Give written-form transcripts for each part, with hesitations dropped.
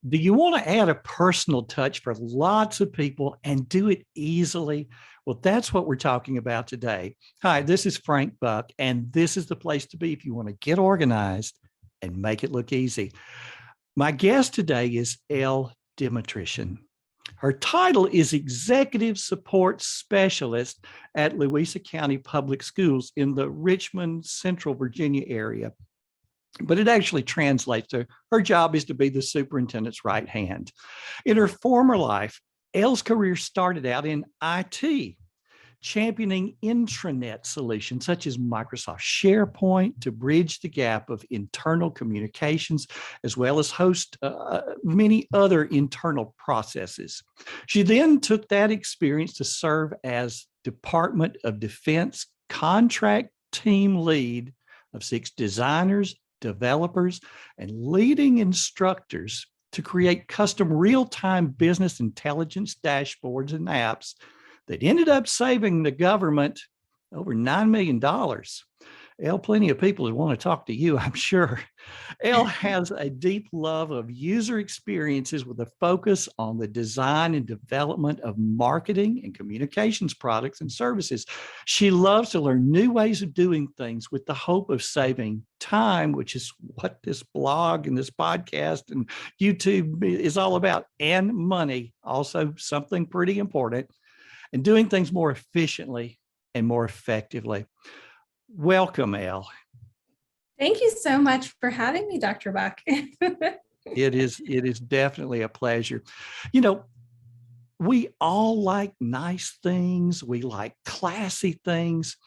Do you want to add a personal touch for lots of people and do it easily? Well, that's what we're talking about today. Hi, this is Frank Buck, and this is the place to be if you want to get organized and make it look easy. My guest today is Elle Dmytryszyn. Her title is Executive Support Specialist at Louisa County Public Schools in the Richmond, Central Virginia area. But it actually translates to her job is to be the superintendent's right hand. In her former life, Elle's career started out in IT, championing intranet solutions such as Microsoft SharePoint to bridge the gap of internal communications, as well as host many other internal processes. She then took that experience to serve as Department of Defense contract team lead of 6 designers, developers, and leading instructors to create custom real-time business intelligence dashboards and apps that ended up saving the government over $9 million. Elle, plenty of people who want to talk to you, I'm sure. Elle has a deep love of user experiences with a focus on the design and development of marketing and communications products and services. She loves to learn new ways of doing things with the hope of saving time, which is what this blog and this podcast and YouTube is all about, and money, also something pretty important, and doing things more efficiently and more effectively. Welcome, Elle. Thank you so much for having me, Dr. Buck. It is definitely a pleasure. You know, we all like nice things. We like classy things.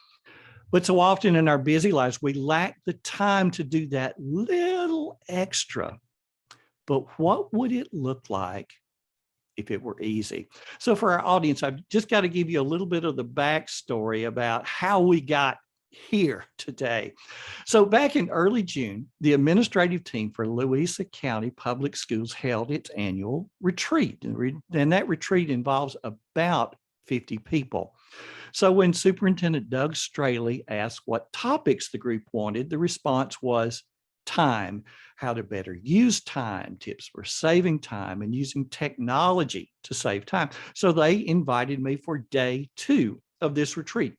But so often in our busy lives, we lack the time to do that little extra. But what would it look like if it were easy? So for our audience, I've just got to give you a little bit of the backstory about how we got here today. So back in early June, the administrative team for Louisa County Public Schools held its annual retreat. And that retreat involves about 50 people. So when Superintendent Doug Straley asked what topics the group wanted, the response was time, how to better use time, tips for saving time, and using technology to save time. So they invited me for day 2 of this retreat.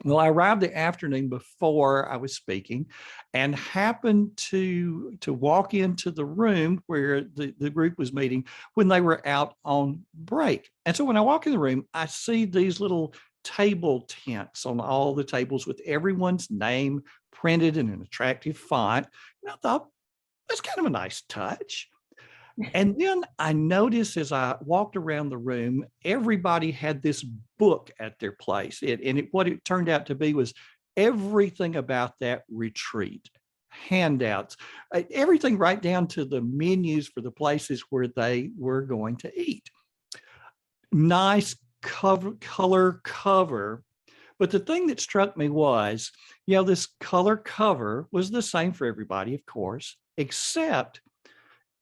Well, I arrived the afternoon before I was speaking and happened to walk into the room where the group was meeting when they were out on break. And so when I walk in the room, I see these little table tents on all the tables with everyone's name printed in an attractive font. And I thought, that's kind of a nice touch. And then I noticed as I walked around the room, everybody had this book at their place. What it turned out to be was everything about that retreat, handouts, everything right down to the menus for the places where they were going to eat. Nice color cover. But the thing that struck me was, this color cover was the same for everybody, of course, except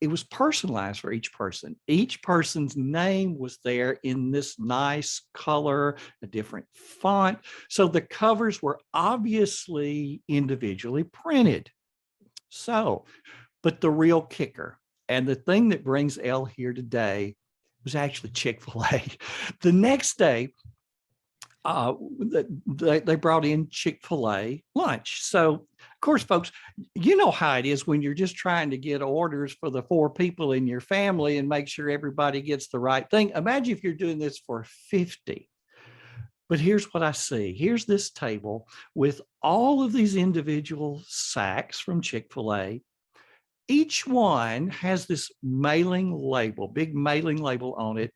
it was personalized for each person. Each person's name was there in this nice color, a different font. So the covers were obviously individually printed. But the real kicker, and the thing that brings Elle here today, was actually Chick-Fil-A. The next day, they brought in Chick-fil-A lunch. So, of course, folks, you know how it is when you're just trying to get orders for the 4 people in your family and make sure everybody gets the right thing. Imagine if you're doing this for 50. But here's what I see. Here's this table with all of these individual sacks from Chick-fil-A. Each one has this mailing label, big mailing label on it,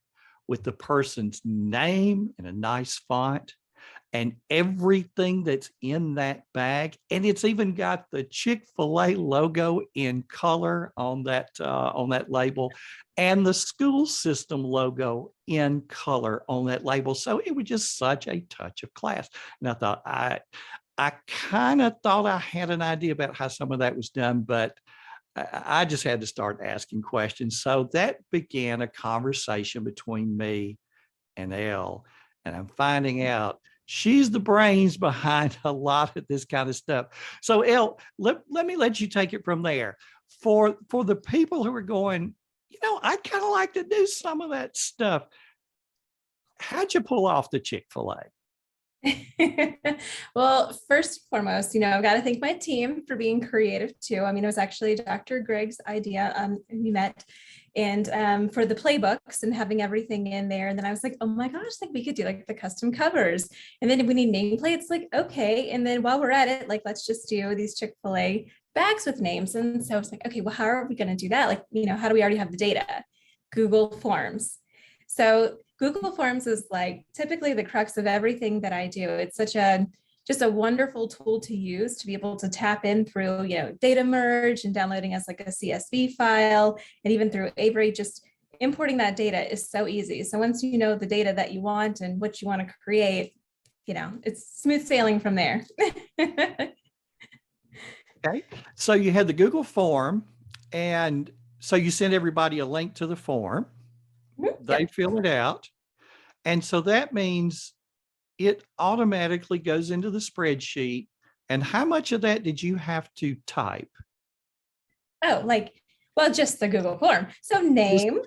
with the person's name in a nice font and everything that's in that bag. And it's even got the Chick-fil-A logo in color on that label, and the school system logo in color on that label. So it was just such a touch of class. And I thought, I kind of thought I had an idea about how some of that was done, but I just had to start asking questions. So that began a conversation between me and Elle. And I'm finding out she's the brains behind a lot of this kind of stuff. So Elle, let me let you take it from there. For the people who are going, I'd kind of like to do some of that stuff. How'd you pull off the Chick-fil-A? Well, first and foremost, I've got to thank my team for being creative too. I mean, it was actually Dr. Greg's idea. We met and for the playbooks and having everything in there. And then I was like, oh my gosh, like we could do like the custom covers. And then we need nameplates, like, okay. And then while we're at it, like, let's just do these Chick-fil-A bags with names. And so I was like, okay, well, how are we going to do that? Like, how do we already have the data? Google Forms. So Google Forms is like typically the crux of everything that I do. It's just a wonderful tool to use to be able to tap in through, data merge and downloading as like a CSV file, and even through Avery, just importing that data is so easy. So once you know the data that you want and what you want to create, it's smooth sailing from there. Okay. So you had the Google form, and so you send everybody a link to the form. They Yep. fill it out. And so that means it automatically goes into the spreadsheet. And how much of that did you have to type? Oh, well, just the Google form. So Just name.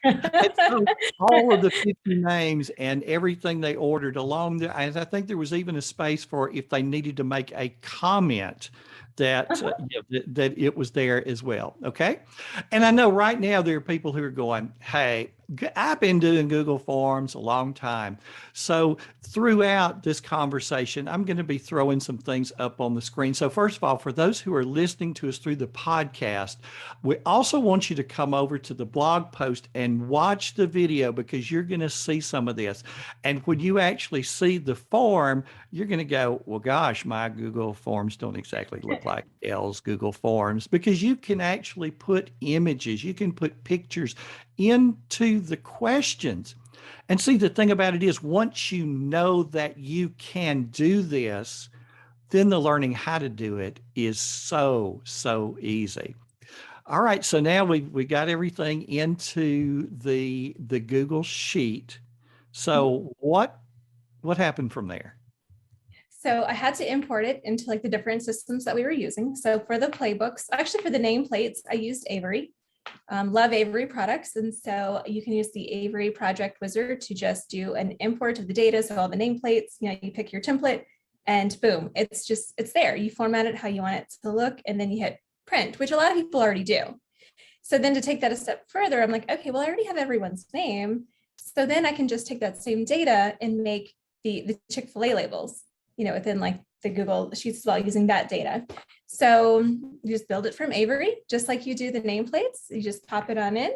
so all of the 50 names and everything they ordered along there. And I think there was even a space for if they needed to make a comment that that it was there as well. Okay. And I know right now there are people who are going, hey, I've been doing Google Forms a long time. So throughout this conversation, I'm going to be throwing some things up on the screen. So first of all, for those who are listening to us through the podcast, we also want you to come over to the blog post and watch the video, because you're going to see some of this. And when you actually see the form, you're going to go, well, gosh, my Google Forms don't exactly look like Elle's Google Forms, because you can actually put images, you can put pictures into the questions. And see, the thing about it is, once you know that you can do this, then the learning how to do it is so, so easy. All right, so now we got everything into the Google Sheet. So what happened from there? So I had to import it into like the different systems that we were using. So for the playbooks, actually for the nameplates, I used Avery. Love Avery products. And so you can use the Avery project wizard to just do an import of the data. So all the nameplates, you pick your template and boom, it's there. You format it how you want it to look, and then you hit print, which a lot of people already do. So then to take that a step further, I'm like, okay, well, I already have everyone's name. So then I can just take that same data and make the Chick-fil-A labels, within like the Google Sheets as well, using that data. So you just build it from Avery, just like you do the nameplates. You just pop it on in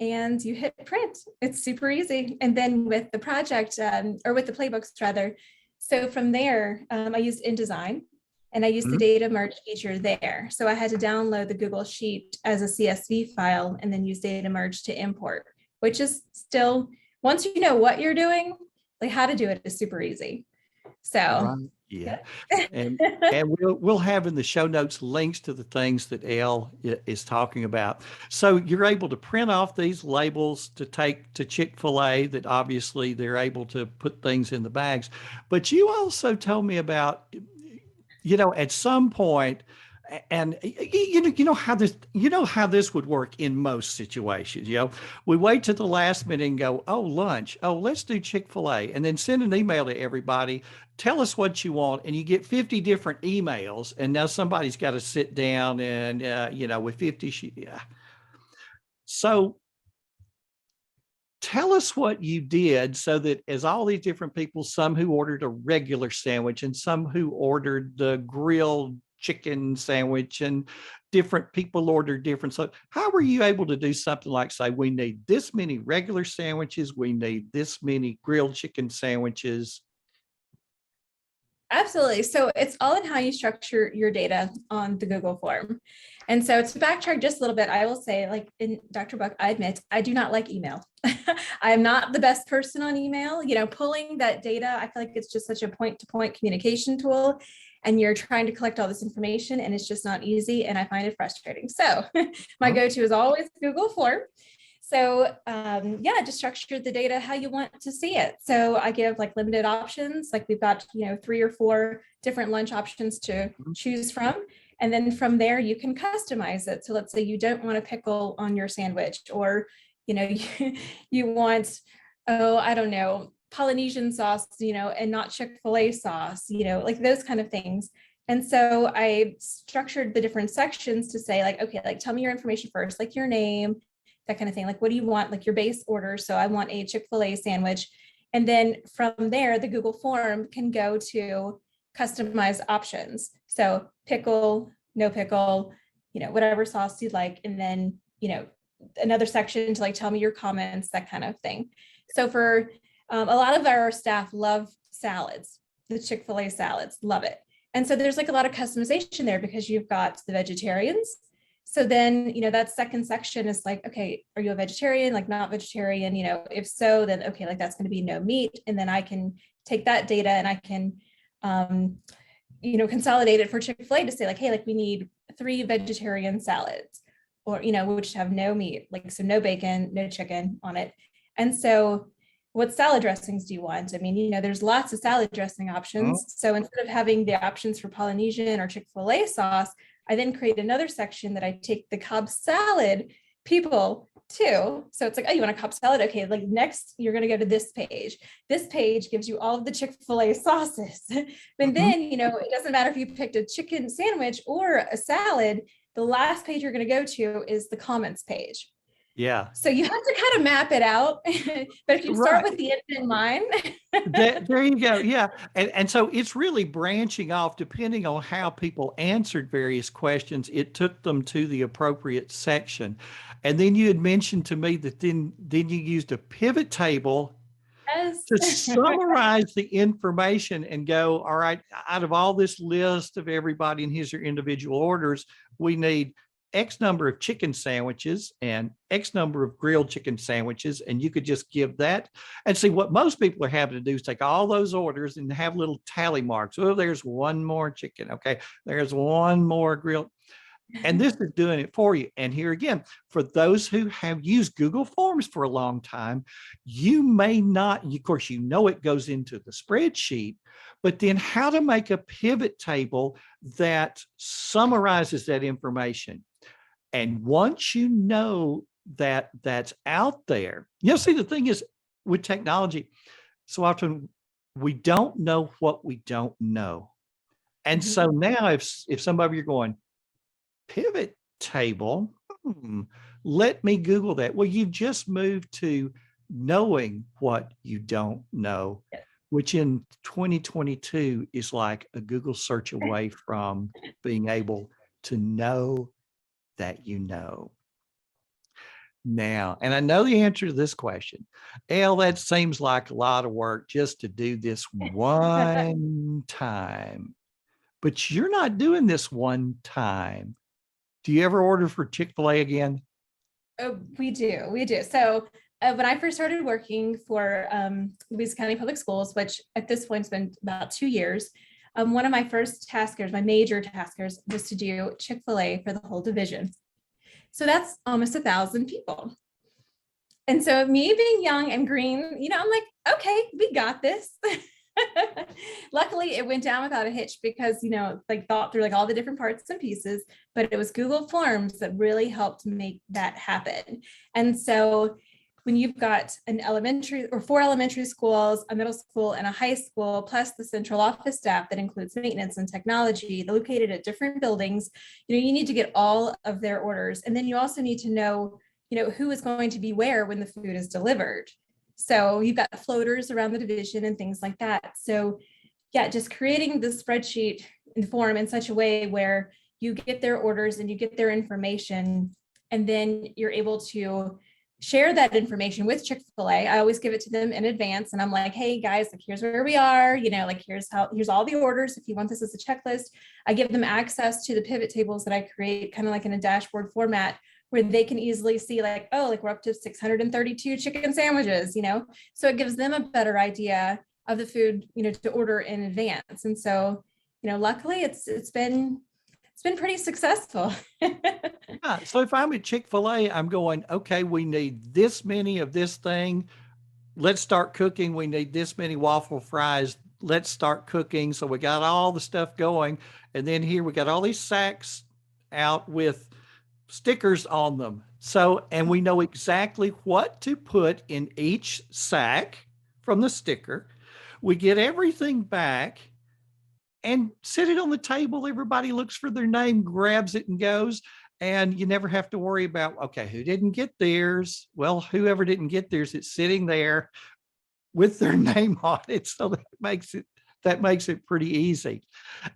and you hit print. It's super easy. And then with the project, or with the playbooks rather, so from there, I used InDesign, and I used the data merge feature there. So I had to download the Google Sheet as a CSV file and then use data merge to import, which is still, once you know what you're doing, like how to do it is super easy. So Right. Yeah. And we'll have in the show notes links to the things that Elle is talking about. So you're able to print off these labels to take to Chick-fil-A, that obviously they're able to put things in the bags. But you also told me about, at some point, and you know how this would work in most situations. We wait to the last minute and go, oh, lunch, oh, let's do Chick-fil-A, and then send an email to everybody, tell us what you want, and you get 50 different emails, and now somebody's got to sit down and with 50 yeah. So tell us what you did, so that as all these different people, some who ordered a regular sandwich and some who ordered the grilled chicken sandwich, and different people ordered different. So how were you able to do something like, say, we need this many regular sandwiches, we need this many grilled chicken sandwiches? absolutely. So it's all in how you structure your data on the Google form. And so to backtrack just a little bit, I will say, like in Dr. Buck, I admit I do not like email. I am not the best person on email. Pulling that data, I feel like it's just such a point-to-point communication tool, and you're trying to collect all this information and it's just not easy, and I find it frustrating. So my go-to is always Google form. So just structure the data how you want to see it. So I give like limited options, like we've got 3 or 4 different lunch options to choose from. And then from there, you can customize it. So let's say you don't want a pickle on your sandwich, or, you want, oh, I don't know, Polynesian sauce, and not Chick-fil-A sauce, like those kind of things. And so I structured the different sections to say like, okay, like tell me your information first, like your name, that kind of thing. Like, what do you want? Like your base order. So I want a Chick-fil-A sandwich. And then from there, the Google form can go to customized options. So pickle, no pickle, whatever sauce you'd like. And then, another section to like, tell me your comments, that kind of thing. So for a lot of our staff love salads, the Chick-fil-A salads, love it. And so there's like a lot of customization there because you've got the vegetarians. So then, that second section is like, okay, are you a vegetarian, like not vegetarian? If so, then okay, like that's going to be no meat. And then I can take that data and I can, consolidate it for Chick-fil-A to say like, hey, like we need 3 vegetarian salads, or, which have no meat, like, so no bacon, no chicken on it. And so what salad dressings do you want? I mean, there's lots of salad dressing options. So instead of having the options for Polynesian or Chick-fil-A sauce, I then create another section that I take the Cobb salad people to. So it's like, oh, you want a Cobb salad? Okay, like next you're going to go to this page. This page gives you all of the Chick-fil-A sauces. But then, it doesn't matter if you picked a chicken sandwich or a salad, the last page you're going to go to is the comments page. Yeah. So you have to kind of map it out, but if you start with the end in mind. There you go. Yeah. And so it's really branching off depending on how people answered various questions. It took them to the appropriate section. And then you had mentioned to me that then you used a pivot table to summarize the information and go, all right, out of all this list of everybody and here's your individual orders, we need X number of chicken sandwiches and X number of grilled chicken sandwiches. And you could just give that and see what most people are having to do is take all those orders and have little tally marks. Oh, there's one more chicken. Okay. There's one more grilled. And this is doing it for you. And here again, for those who have used Google Forms for a long time, you may not, of course, it goes into the spreadsheet, but then how to make a pivot table that summarizes that information. And once you know that that's out there, see, the thing is with technology, so often we don't know what we don't know. And so now if some of you are going, pivot table, let me Google that. Well, you've just moved to knowing what you don't know, which in 2022 is like a Google search away from being able to know that you know. Now, and I know the answer to this question. Elle, that seems like a lot of work just to do this one time. But you're not doing this one time. Do you ever order for Chick-fil-A again? Oh, we do. So when I first started working for Louisa County Public Schools, which at this point has been about 2 years, one of my first taskers, my major taskers, was to do Chick-fil-A for the whole division. So that's almost 1,000 people. And so me being young and green, I'm like, okay, we got this. Luckily, it went down without a hitch because, thought through like all the different parts and pieces, but it was Google Forms that really helped make that happen. And so when you've got an elementary or 4 elementary schools, a middle school and a high school, plus the central office staff that includes maintenance and technology located at different buildings, you need to get all of their orders. And then you also need to know, who is going to be where when the food is delivered. So you've got floaters around the division and things like that. So yeah, just creating the spreadsheet and form in such a way where you get their orders and you get their information, and then you're able to share that information with Chick-fil-A. I always give it to them in advance. And I'm like, hey guys, like here's where we are, here's all the orders. If you want this as a checklist, I give them access to the pivot tables that I create kind of like in a dashboard format where they can easily see like, oh, like we're up to 632 chicken sandwiches, so it gives them a better idea of the food, to order in advance. And so, luckily it's been pretty successful. So if I'm at Chick-fil-A, I'm going, okay, we need this many of this thing. Let's start cooking. We need this many waffle fries, let's start cooking. So we got all the stuff going. And then here we got all these sacks out with stickers on them. So, and we know exactly what to put in each sack from the sticker. We get everything back and sit it on the table. Everybody looks for their name, grabs it and goes. And you never have to worry about, okay, who didn't get theirs? Well, whoever didn't get theirs, it's sitting there with their name on it. So that makes it pretty easy.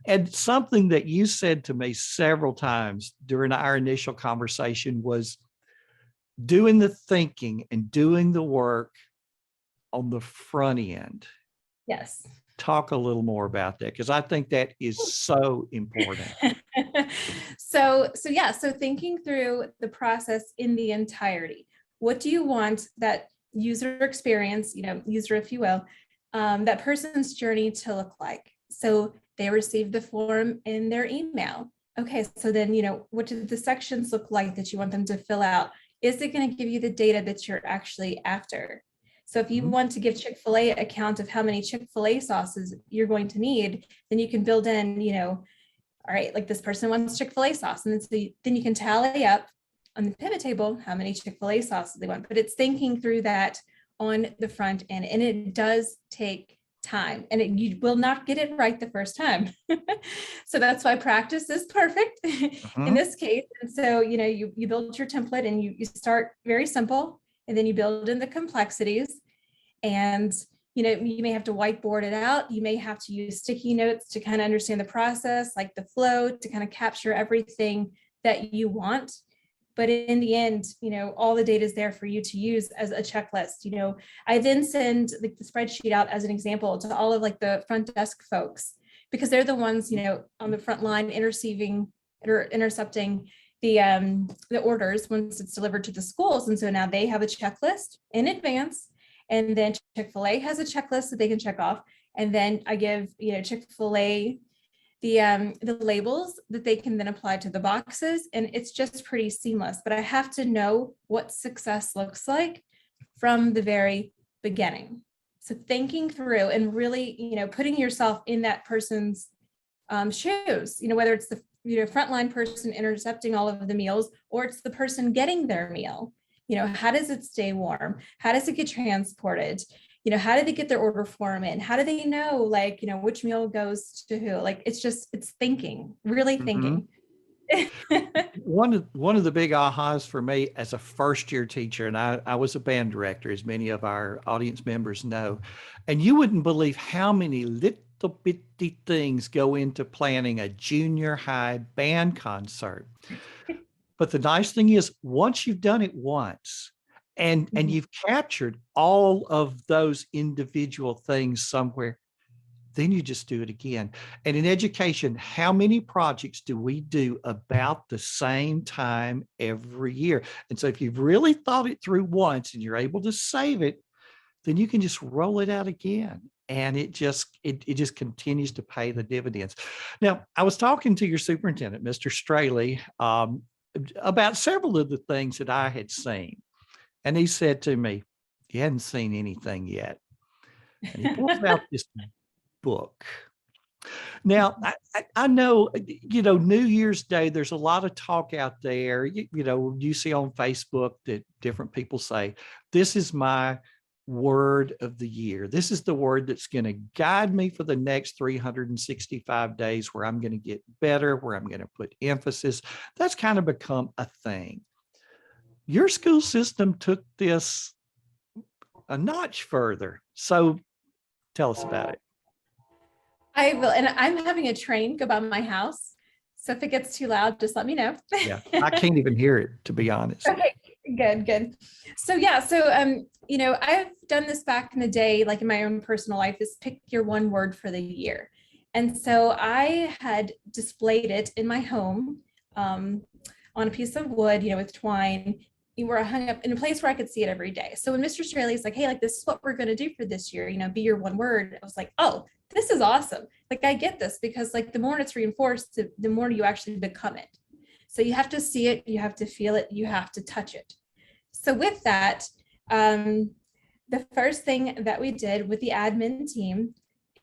And something that you said to me several times during our initial conversation was doing the thinking and doing the work on the front end. Yes. Talk a little more about that, because I think that is so important. So thinking through the process in the entirety. What do you want that user experience, user, if you will, that person's journey to look like? So they receive the form in their email. Okay, so then, what do the sections look like that you want them to fill out? Is it going to give you the data that you're actually after? So if you want to give Chick-fil-A a count of how many Chick-fil-A sauces you're going to need, then you can build in, all right, like this person wants Chick-fil-A sauce. And then you can tally up on the pivot table how many Chick-fil-A sauces they want. But it's thinking through that on the front end. And it does take time, and you will not get it right the first time. So that's why practice is perfect in this case. And so, you build your template and you start very simple, and then you build in the complexities. And, you may have to whiteboard it out. You may have to use sticky notes to kind of understand the process, like the flow, to kind of capture everything that you want. But in the end, all the data is there for you to use as a checklist. I then send the spreadsheet out as an example to all of the front desk folks, because they're the ones, on the front line intercepting the orders once it's delivered to the schools. And so now they have a checklist in advance, and then Chick-fil-A has a checklist that they can check off. And then I give, Chick-fil-A the labels that they can then apply to the boxes. And it's just pretty seamless, but I have to know what success looks like from the very beginning. So thinking through and really, putting yourself in that person's shoes, whether it's the frontline person intercepting all of the meals, or it's the person getting their meal. How does it stay warm? How does it get transported? How do they get their order form in? How do they know, which meal goes to who? It's thinking, really thinking. One of the big ahas for me as a first year teacher, and I was a band director, as many of our audience members know, and you wouldn't believe how many little bitty things go into planning a junior high band concert. But the nice thing is, once you've done it once, and you've captured all of those individual things somewhere, then you just do it again. And in education, how many projects do we do about the same time every year? And so if you've really thought it through once and you're able to save it, then you can just roll it out again. And it just continues to pay the dividends. Now, I was talking to your superintendent, Mr. Straley, about several of the things that I had seen. And he said to me, "You hadn't seen anything yet." And he pulls out this book. Now, I know, New Year's Day, there's a lot of talk out there. You see on Facebook that different people say, this is my word of the year. This is the word that's going to guide me for the next 365 days, where I'm going to get better, where I'm going to put emphasis. That's kind of become a thing. Your school system took this a notch further. So tell us about it. I will, and I'm having a train go by my house. So if it gets too loud, just let me know. Yeah, I can't even hear it, to be honest. Okay, good. So I've done this back in the day, like in my own personal life, is pick your one word for the year. And so I had displayed it in my home on a piece of wood, with twine, where I hung up in a place where I could see it every day. So when Mr. Straley's like, hey, this is what we're going to do for this year, be your one word, I was like, oh, this is awesome. I get this, because the more it's reinforced, the more you actually become it. So you have to see it, you have to feel it, you have to touch it. So with that, the first thing that we did with the admin team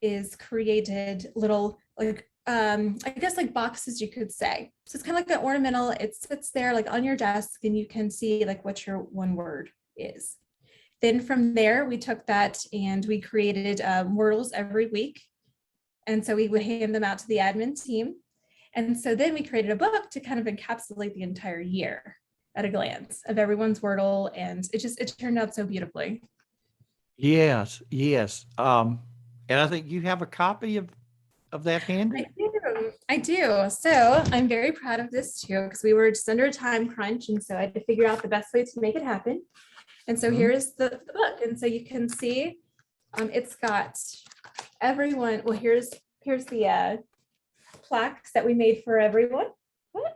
is created little like I guess like boxes, you could say. So it's kind of like an ornamental. It sits there like on your desk and you can see like what your one word is. Then from there, we took that and we created Wordles every week. And so we would hand them out to the admin team. And so then we created a book to kind of encapsulate the entire year at a glance of everyone's Wordle. And it turned out so beautifully. Yes, yes. And I think you have a copy of that handy. I do. So I'm very proud of this too, because we were just under a time crunch. And so I had to figure out the best way to make it happen. And so here is the book. And so you can see it's got everyone. Well, here's the plaques that we made for everyone.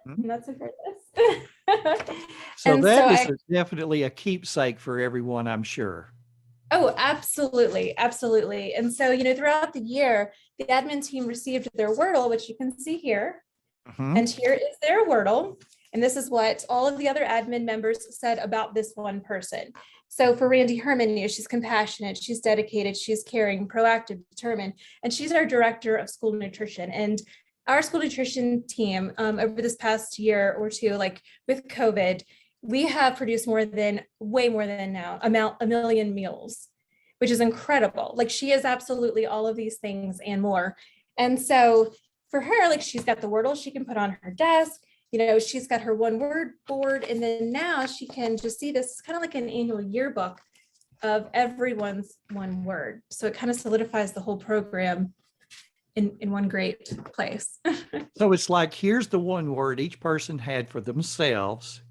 And that's it for this. So And that is definitely a keepsake for everyone, I'm sure. Oh, absolutely. Absolutely. And so, throughout the year, the admin team received their Wordle, which you can see here. And here is their Wordle. And this is what all of the other admin members said about this one person. So for Randy Herman, she's compassionate, she's dedicated, she's caring, proactive, determined, and she's our director of school nutrition. And our school nutrition team over this past year or two, like with COVID, we have produced way more than now, a million meals, which is incredible. Like she is absolutely all of these things and more. And so for her, like she's got the Wordle she can put on her desk. She's got her one word board. And then now she can just see this. It's kind of like an annual yearbook of everyone's one word. So it kind of solidifies the whole program in one great place. So it's like, here's the one word each person had for themselves.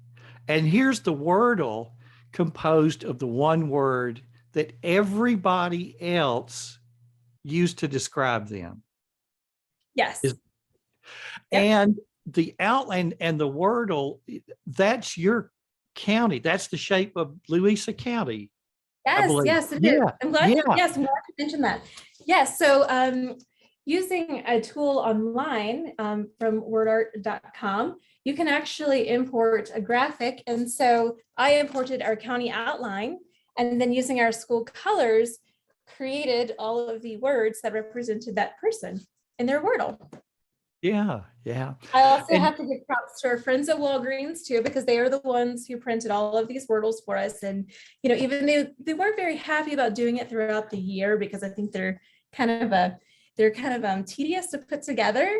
And here's the Wordle composed of the one word that everybody else used to describe them. Yes. Yep. And the outline and the Wordle, that's your county. That's the shape of Louisa County. Yes, it is. I'm glad you mentioned that. Yes. So using a tool online from wordart.com, you can actually import a graphic. And so I imported our county outline, and then using our school colors, created all of the words that represented that person in their Wordle. Yeah. I also have to give props to our friends at Walgreens too, because they are the ones who printed all of these Wordles for us. And, even they weren't very happy about doing it throughout the year, because I think they're kind of tedious to put together.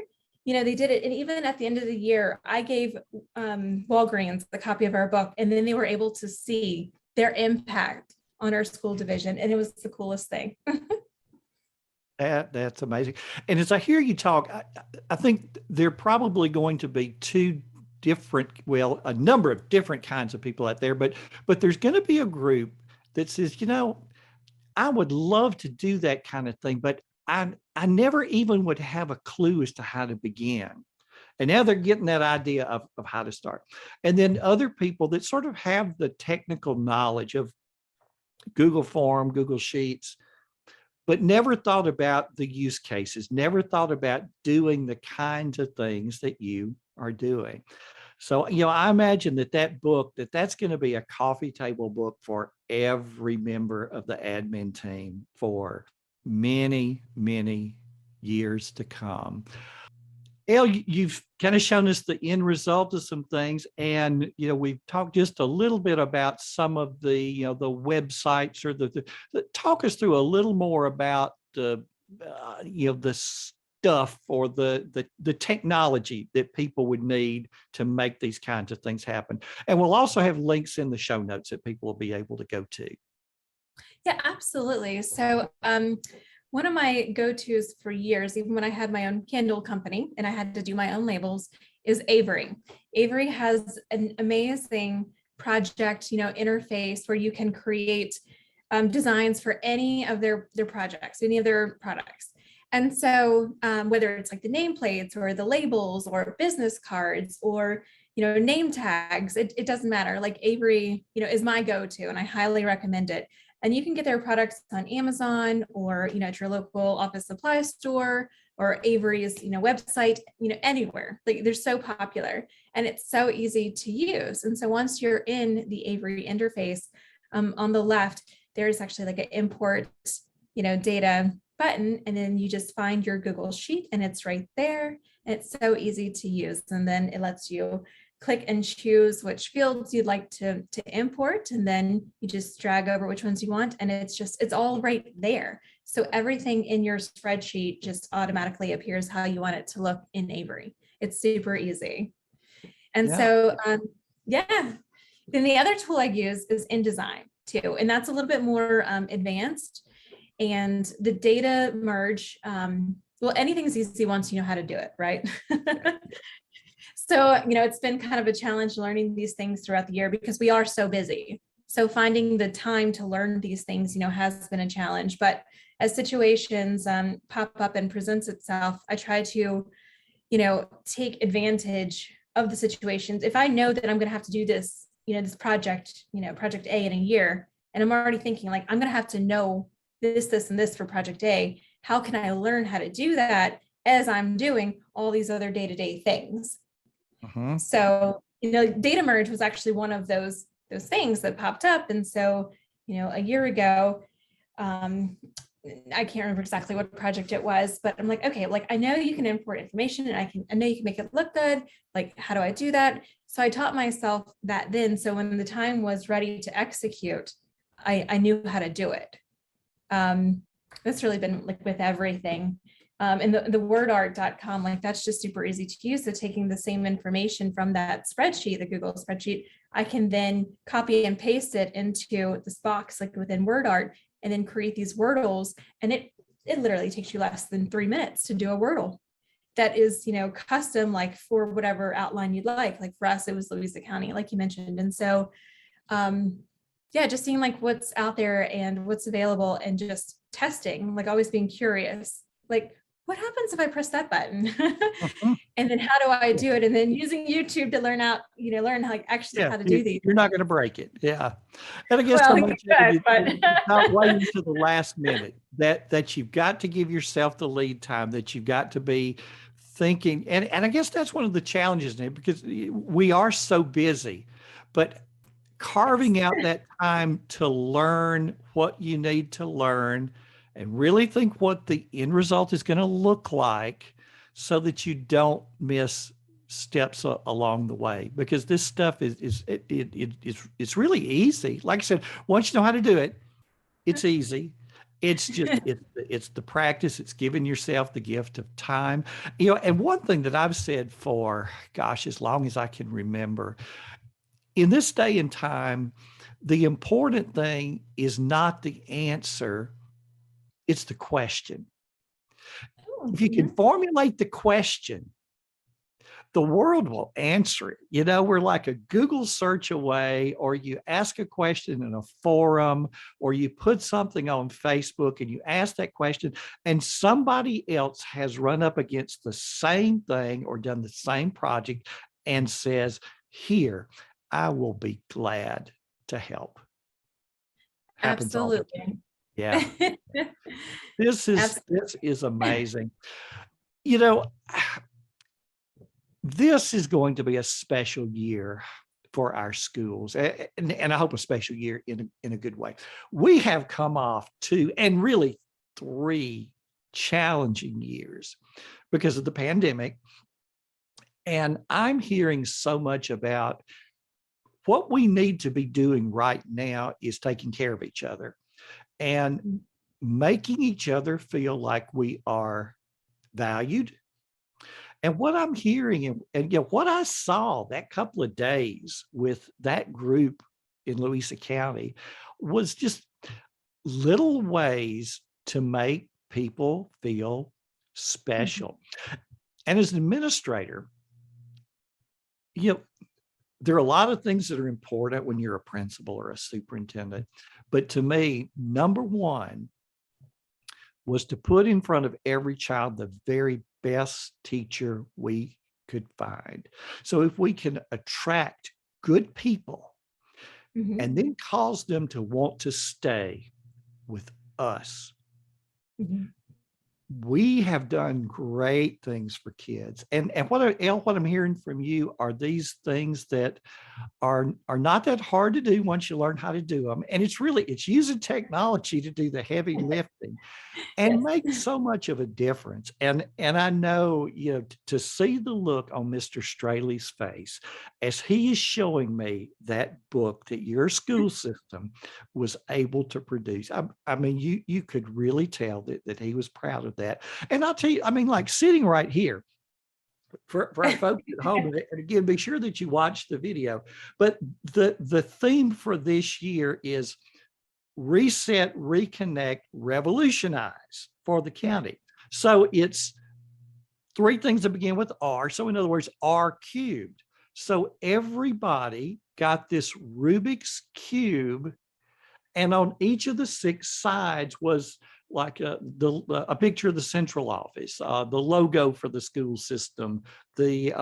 They did it. And even at the end of the year, I gave Walgreens the copy of our book, and then they were able to see their impact on our school division. And it was the coolest thing. That's amazing. And as I hear you talk, I think there are probably going to be a number of different kinds of people out there, but there's going to be a group that says, I would love to do that kind of thing, but I never even would have a clue as to how to begin. And now they're getting that idea of how to start. And then other people that sort of have the technical knowledge of Google Form, Google Sheets, but never thought about the use cases, never thought about doing the kinds of things that you are doing. So, I imagine that book, that's going to be a coffee table book for every member of the admin team for many, many years to come. Elle, you've kind of shown us the end result of some things, and we've talked just a little bit about some of the the websites or the talk us through a little more about the the stuff or the technology that people would need to make these kinds of things happen. And we'll also have links in the show notes that people will be able to go to. Yeah, absolutely. So one of my go-tos for years, even when I had my own candle company and I had to do my own labels, is Avery. Avery has an amazing project, interface where you can create designs for any of their projects, any of their products. And so whether it's like the nameplates or the labels or business cards or name tags, it doesn't matter. Like Avery, is my go-to, and I highly recommend it. And you can get their products on Amazon or, at your local office supply store or Avery's, website, anywhere. Like they're so popular and it's so easy to use. And so once you're in the Avery interface, on the left, there's actually like an import, data button, and then you just find your Google Sheet and it's right there. And it's so easy to use. And then it lets you click and choose which fields you'd like to import. And then you just drag over which ones you want. And it's all right there. So everything in your spreadsheet just automatically appears how you want it to look in Avery. It's super easy. And so, yeah. Then the other tool I use is InDesign too. And that's a little bit more advanced. And the data merge, well, anything's easy once you know how to do it, right? So, it's been kind of a challenge learning these things throughout the year because we are so busy. So finding the time to learn these things, has been a challenge. But as situations pop up and presents itself, I try to, take advantage of the situations. If I know that I'm going to have to do this, this project, project A in a year, and I'm already thinking like, I'm going to have to know this, and this for project A. How can I learn how to do that as I'm doing all these other day-to-day things? So, data merge was actually one of those things that popped up. And so, a year ago, I can't remember exactly what project it was, but I'm like, okay, like I know you can import information and I know you can make it look good. Like, how do I do that? So I taught myself that then. So when the time was ready to execute, I knew how to do it. That's really been like with everything. And the wordart.com, like that's just super easy to use. So taking the same information from that spreadsheet, the Google spreadsheet, I can then copy and paste it into this box, like within WordArt, and then create these Wordles. And it literally takes you less than 3 minutes to do a Wordle that is, custom, like for whatever outline you'd like. Like for us, it was Louisa County, like you mentioned. And so, yeah, just seeing like what's out there and what's available and just testing, like always being curious, like what happens if I press that button? And then how do I do it? And then using YouTube to learn how to do these. You're not going to break it. Yeah. And I guess Well, so much it's not waiting to the last minute that you've got to give yourself the lead time, that you've got to be thinking. And I guess that's one of the challenges, Nick, because we are so busy, but carving out that time to learn what you need to learn and really think what the end result is going to look like so that you don't miss steps along the way, because this stuff it's really easy. Like I said, once you know how to do it, it's easy. It's just it's the practice. It's giving yourself the gift of time. And one thing that I've said for, gosh, as long as I can remember, in this day and time, the important thing is not the answer, it's the question. If you can formulate the question, the world will answer it. We're like a Google search away, or you ask a question in a forum, or you put something on Facebook and you ask that question, and somebody else has run up against the same thing or done the same project and says, here, I will be glad to help. Happens Absolutely. all the time. Yeah. This is amazing. This is going to be a special year for our schools, and I hope a special year in a good way. We have come off 2 and really 3 challenging years because of the pandemic. And I'm hearing so much about what we need to be doing right now is taking care of each other and making each other feel like we are valued. And what I'm hearing and what I saw that couple of days with that group in Louisa County was just little ways to make people feel special. And as an administrator, there are a lot of things that are important when you're a principal or a superintendent. But to me, number one was to put in front of every child the very best teacher we could find. So if we can attract good people and then cause them to want to stay with us, we have done great things for kids. And what I'm hearing from you are these things that are not that hard to do once you learn how to do them. And it's using technology to do the heavy lifting and Yes. make so much of a difference. And I know, to see the look on Mr. Straley's face as he is showing me that book that your school system was able to produce. I mean, you could really tell that he was proud of that. And I'll tell you, I mean, like sitting right here, for our folks at home, and again, be sure that you watch the video. But the theme for this year is reset, reconnect, revolutionize for the county. So it's three things that begin with R. So in other words, R cubed. So everybody got this Rubik's cube, and on each of the six sides was like a picture of the central office, the logo for the school system, the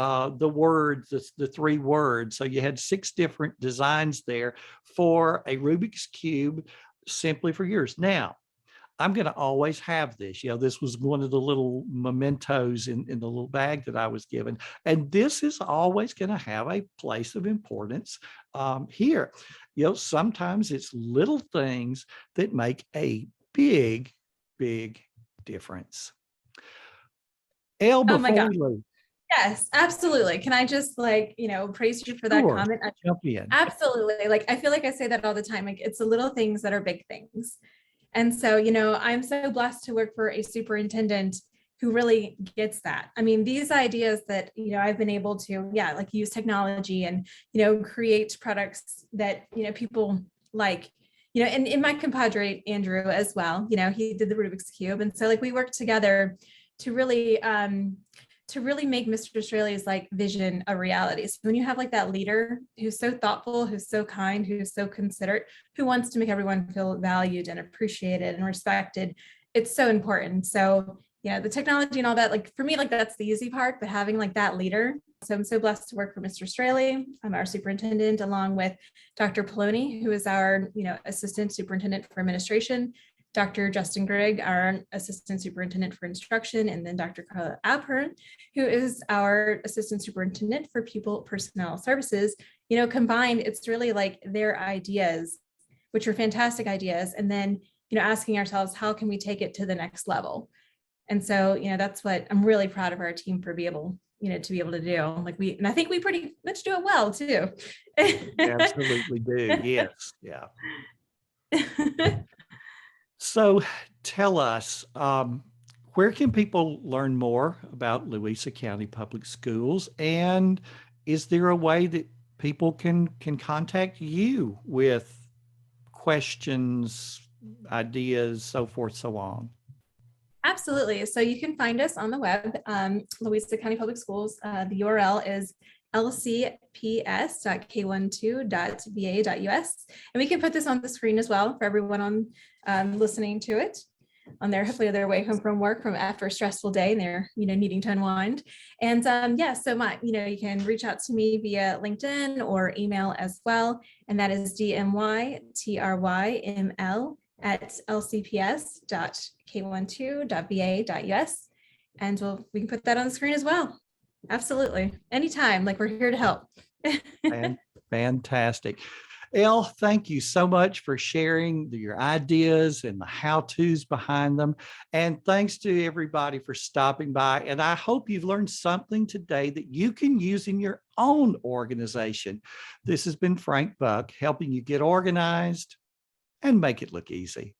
words, the three words. So you had six different designs there for a Rubik's cube, simply for yours. Now, I'm going to always have this. This was one of the little mementos in the little bag that I was given. And this is always going to have a place of importance here. Sometimes it's little things that make a big, big difference. Elle, Oh my before God. we leave. Yes, absolutely. Can I just praise you for that Sure, comment? jump in. Absolutely. I feel like I say that all the time. It's the little things that are big things. And so, I'm so blessed to work for a superintendent who really gets that. I mean, these ideas that, I've been able to, use technology and, create products that, people like, and in my compadre, Andrew, as well, he did the Rubik's Cube. And so we worked together to really make Mr. Straley's vision a reality. So when you have that leader who's so thoughtful, who's so kind, who's so considerate, who wants to make everyone feel valued and appreciated and respected, it's so important. So the technology and all that, for me, that's the easy part, but having that leader. So I'm so blessed to work for Mr. Straley. I'm our superintendent, along with Dr. Poloni, who is our assistant superintendent for administration, Dr. Justin Grigg, our assistant superintendent for instruction, and then Dr. Carla Abhern, who is our assistant superintendent for pupil personnel services. Combined, it's really their ideas, which are fantastic ideas, and then asking ourselves, how can we take it to the next level? And so that's what I'm really proud of our team for to be able to do. And I think we pretty much do it well too. Absolutely do. Yes. Yeah. So tell us, where can people learn more about Louisa County Public Schools? And is there a way that people can contact you with questions, ideas, so forth, so on? Absolutely. So you can find us on the web, Louisa County Public Schools. The URL is lcps.k12.va.us. And we can put this on the screen as well for everyone on listening to it on their, hopefully their way home from work after a stressful day and they're, needing to unwind. And so you can reach out to me via LinkedIn or email as well. And that is dmytryml@lcps.k12.va.us. And we can put that on the screen as well. Absolutely. Anytime, we're here to help. Fantastic. Elle, thank you so much for sharing your ideas and the how-tos behind them. And thanks to everybody for stopping by. And I hope you've learned something today that you can use in your own organization. This has been Frank Buck, helping you get organized and make it look easy.